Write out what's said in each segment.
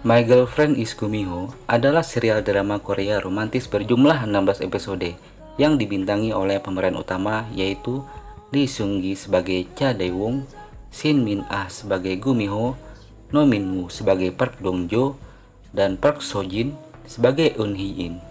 My Girlfriend is Gumiho adalah serial drama Korea romantis berjumlah 16 episode yang dibintangi oleh pemeran utama yaitu Lee Seung Gi sebagai Cha Dae-won, Shin Min Ah sebagai Gumiho, No Min Woo sebagai Park Dong Jo, dan Park So Jin sebagai Eun Hee In.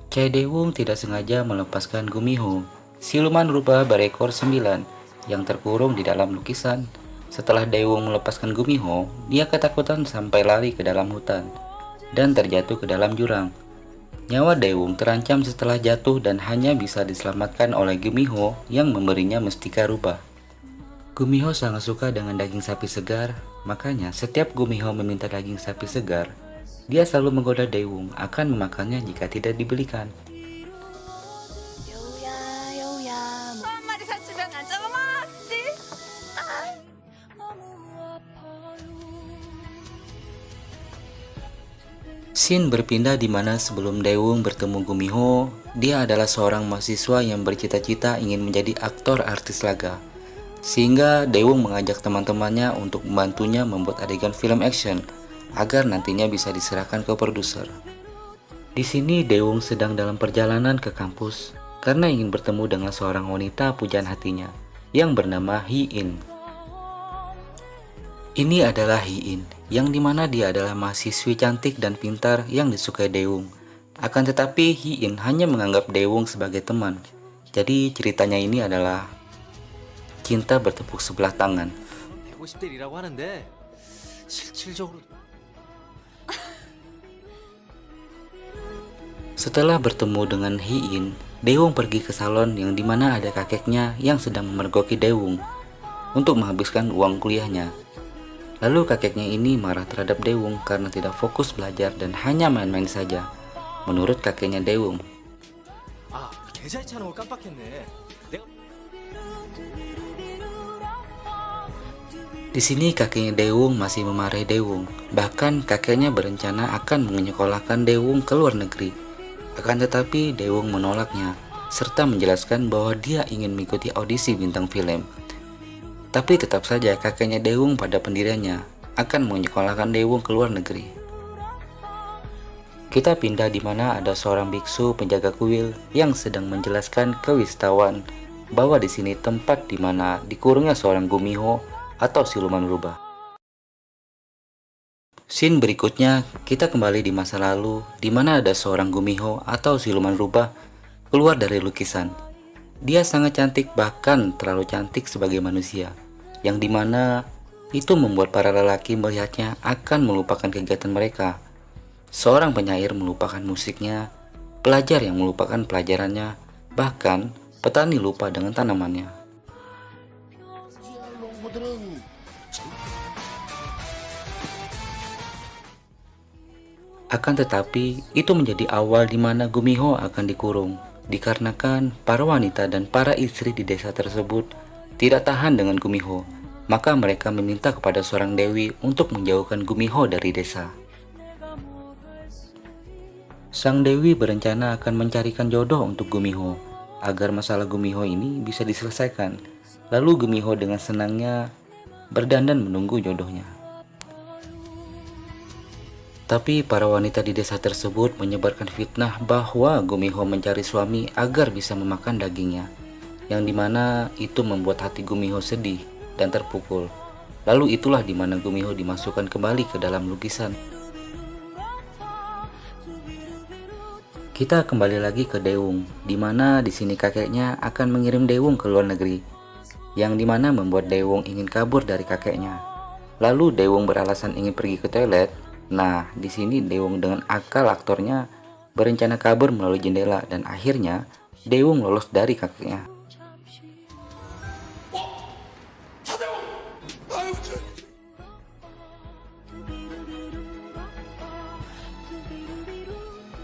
Cha Dae-won tidak sengaja melepaskan Gumiho, siluman rubah berekor 9 yang terkurung di dalam lukisan. Setelah Daewoo melepaskan Gumiho, dia ketakutan sampai lari ke dalam hutan dan terjatuh ke dalam jurang. Nyawa Daewoo terancam setelah jatuh dan hanya bisa diselamatkan oleh Gumiho yang memberinya mustika rubah. Gumiho sangat suka dengan daging sapi segar, makanya setiap Gumiho meminta daging sapi segar, dia selalu menggoda Daewoo akan memakannya jika tidak dibelikan. Shin berpindah di mana sebelum Daewoo bertemu Gumiho, dia adalah seorang mahasiswa yang bercita-cita ingin menjadi aktor artis laga. Sehingga Daewoo mengajak teman-temannya untuk membantunya membuat adegan film action agar nantinya bisa diserahkan ke produser. Di sini Daewoo sedang dalam perjalanan ke kampus karena ingin bertemu dengan seorang wanita pujaan hatinya yang bernama Hee In. Ini adalah Hee In, yang dimana dia adalah mahasiswi cantik dan pintar yang disukai Daewoo. Akan tetapi Hee In hanya menganggap Daewoo sebagai teman. Jadi ceritanya ini adalah cinta bertepuk sebelah tangan. Setelah bertemu dengan Hee In, Daewoo pergi ke salon yang dimana ada kakeknya yang sedang memergoki Daewoo untuk menghabiskan uang kuliahnya. Lalu kakeknya ini marah terhadap Daewoo karena tidak fokus belajar dan hanya main-main saja. Menurut kakeknya Daewoo, di sini kakeknya Daewoo masih memarahi Daewoo. Bahkan kakeknya berencana akan menyekolahkan Daewoo ke luar negeri. Akan tetapi Daewoo menolaknya serta menjelaskan bahwa dia ingin mengikuti audisi bintang film. Tapi tetap saja kakeknya Daewoo pada pendiriannya akan menyekolahkan Daewoo ke luar negeri. Kita pindah di mana ada seorang biksu penjaga kuil yang sedang menjelaskan ke wisatawan bahwa di sini tempat di mana dikurungnya seorang Gumiho atau siluman rubah. Scene berikutnya kita kembali di masa lalu di mana ada seorang Gumiho atau siluman rubah keluar dari lukisan. Dia sangat cantik, bahkan terlalu cantik sebagai manusia, yang dimana itu membuat para lelaki melihatnya akan melupakan kegiatan mereka. Seorang penyair melupakan musiknya, pelajar yang melupakan pelajarannya, bahkan petani lupa dengan tanamannya. Akan tetapi, itu menjadi awal di mana Gumiho akan dikurung. Dikarenakan para wanita dan para istri di desa tersebut tidak tahan dengan Gumiho, maka mereka meminta kepada seorang dewi untuk menjauhkan Gumiho dari desa. Sang dewi berencana akan mencarikan jodoh untuk Gumiho agar masalah Gumiho ini bisa diselesaikan. Lalu Gumiho dengan senangnya berdandan menunggu jodohnya. Tapi para wanita di desa tersebut menyebarkan fitnah bahwa Gumiho mencari suami agar bisa memakan dagingnya, yang dimana itu membuat hati Gumiho sedih dan terpukul. Lalu itulah dimana Gumiho dimasukkan kembali ke dalam lukisan. Kita kembali lagi ke Daewoo, dimana di sini kakeknya akan mengirim Daewoo ke luar negeri, yang dimana membuat Daewoo ingin kabur dari kakeknya. Lalu Daewoo beralasan ingin pergi ke toilet. Nah, di sini Daewoo dengan akal aktornya berencana kabur melalui jendela dan akhirnya Daewoo lolos dari kakeknya.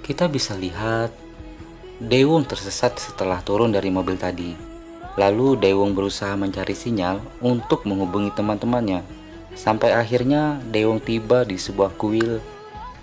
Kita bisa lihat Daewoo tersesat setelah turun dari mobil tadi. Lalu Daewoo berusaha mencari sinyal untuk menghubungi teman-temannya. Sampai akhirnya Daewoo tiba di sebuah kuil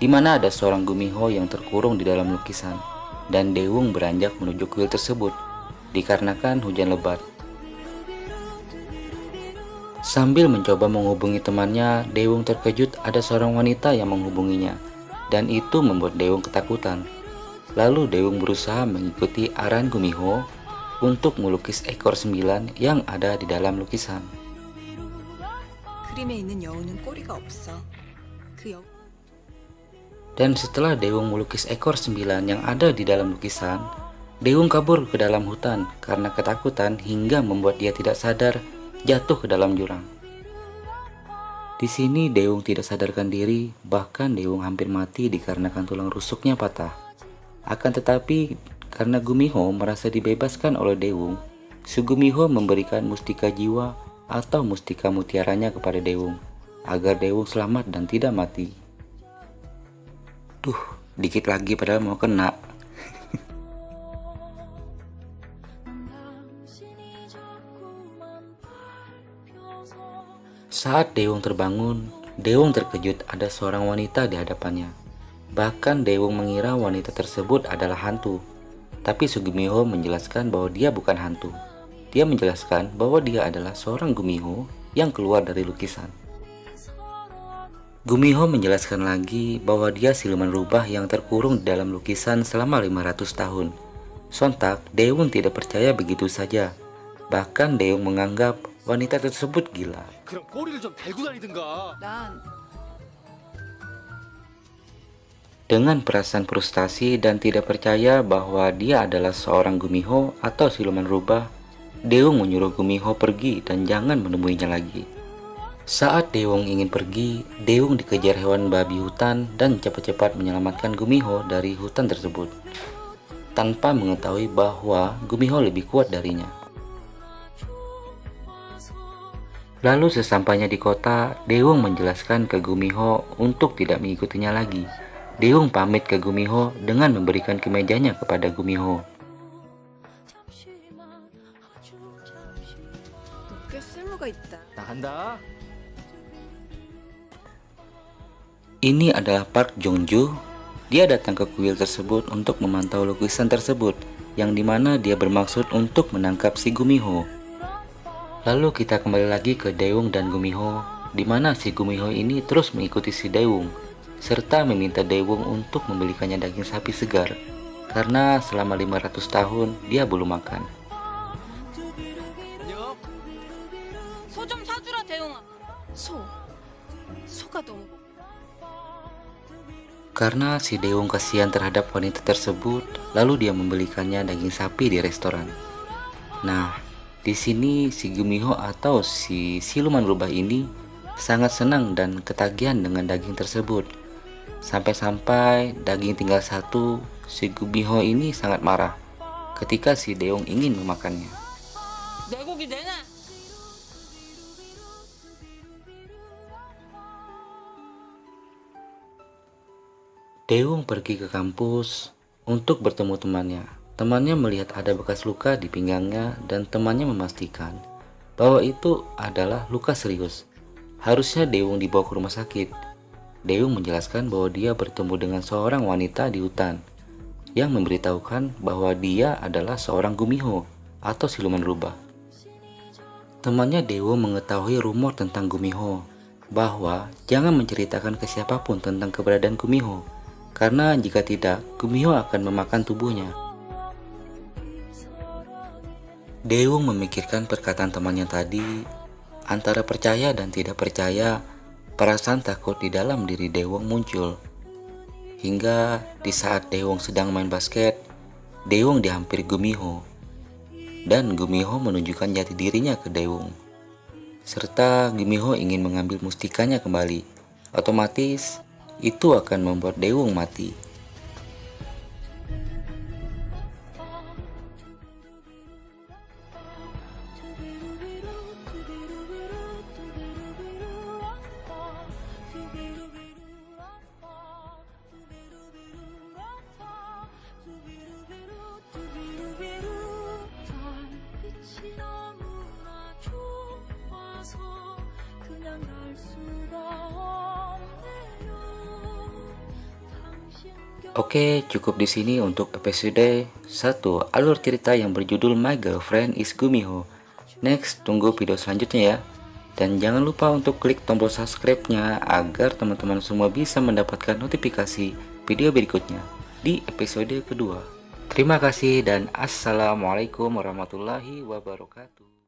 di mana ada seorang Gumiho yang terkurung di dalam lukisan, dan Daewoo beranjak menuju kuil tersebut dikarenakan hujan lebat. Sambil mencoba menghubungi temannya, Daewoo terkejut ada seorang wanita yang menghubunginya, dan itu membuat Daewoo ketakutan. Lalu Daewoo berusaha mengikuti arahan Gumiho untuk melukis ekor 9 yang ada di dalam lukisan. 그림에 있는 여우는 꼬리가 없어. 그 여우 Dan setelah Daewoo melukis ekor 9 yang ada di dalam lukisan, Daewoo kabur ke dalam hutan karena ketakutan hingga membuat dia tidak sadar jatuh ke dalam jurang. Di sini Daewoo tidak sadarkan diri, bahkan Daewoo hampir mati dikarenakan tulang rusuknya patah. Akan tetapi karena Gumiho merasa dibebaskan oleh Daewoo, Gumiho memberikan mustika jiwa atau mustika mutiaranya kepada Daewoo agar Daewoo selamat dan tidak mati. Duh, dikit lagi padahal mau kena. Saat Daewoo terbangun, Daewoo terkejut ada seorang wanita di hadapannya. Bahkan Daewoo mengira wanita tersebut adalah hantu. Tapi Gumiho menjelaskan bahwa dia bukan hantu. Dia menjelaskan bahwa dia adalah seorang Gumiho yang keluar dari lukisan. Gumiho menjelaskan lagi bahwa dia siluman rubah yang terkurung di dalam lukisan selama 500 tahun. Sontak, Daewoo tidak percaya begitu saja. Bahkan Daewoo menganggap wanita tersebut gila. 그럼 꼬리를 좀 달고 다니든가. 난 Dengan perasaan frustasi dan tidak percaya bahwa dia adalah seorang Gumiho atau siluman rubah, Daewoo menyuruh Gumiho pergi dan jangan menemuinya lagi. Saat Daewoo ingin pergi, Daewoo dikejar hewan babi hutan dan cepat-cepat menyelamatkan Gumiho dari hutan tersebut, tanpa mengetahui bahwa Gumiho lebih kuat darinya. Lalu sesampainya di kota, Daewoo menjelaskan ke Gumiho untuk tidak mengikutinya lagi. Daewoo pamit ke Gumiho dengan memberikan kemejanya kepada Gumiho. 너 꽤 쓸모가 있다. 나간다. Ini adalah Park Jong-ju. Dia datang ke kuil tersebut untuk memantau lukisan tersebut, yang dimana dia bermaksud untuk menangkap si Gumiho. Lalu kita kembali lagi ke Daewoo dan Gumiho, di mana si Gumiho ini terus mengikuti si Daewoo, serta meminta Daewoo untuk membelikannya daging sapi segar, karena selama 500 tahun dia belum makan. 안녕. 소 좀 사주라 대웅아. 소가 너무 Karena si Daewoo kasihan terhadap wanita tersebut, lalu dia membelikannya daging sapi di restoran. Nah, di sini si Gumiho atau si siluman rubah ini sangat senang dan ketagihan dengan daging tersebut. Sampai-sampai daging tinggal satu, si Gumiho ini sangat marah ketika si Daewoo ingin memakannya. 내 고기 내놔. Daewoo pergi ke kampus untuk bertemu temannya. Temannya melihat ada bekas luka di pinggangnya dan temannya memastikan bahwa itu adalah luka serius. Harusnya Daewoo dibawa ke rumah sakit. Daewoo menjelaskan bahwa dia bertemu dengan seorang wanita di hutan yang memberitahukan bahwa dia adalah seorang Gumiho atau siluman rubah. Temannya Daewoo mengetahui rumor tentang Gumiho, bahwa jangan menceritakan ke siapapun tentang keberadaan Gumiho, karena jika tidak, Gumiho akan memakan tubuhnya. Daewoo memikirkan perkataan temannya tadi, antara percaya dan tidak percaya, perasaan takut di dalam diri Daewoo muncul. Hingga di saat Daewoo sedang main basket, Daewoo dihampiri Gumiho, dan Gumiho menunjukkan jati dirinya ke Daewoo. Serta Gumiho ingin mengambil mustikanya kembali. Otomatis, itu akan membuat Daewoo mati. Oke, cukup di sini untuk episode 1 alur cerita yang berjudul My Girlfriend is Gumiho. Next, tunggu video selanjutnya ya. Dan jangan lupa untuk klik tombol subscribe-nya agar teman-teman semua bisa mendapatkan notifikasi video berikutnya di episode kedua. Terima kasih dan assalamualaikum warahmatullahi wabarakatuh.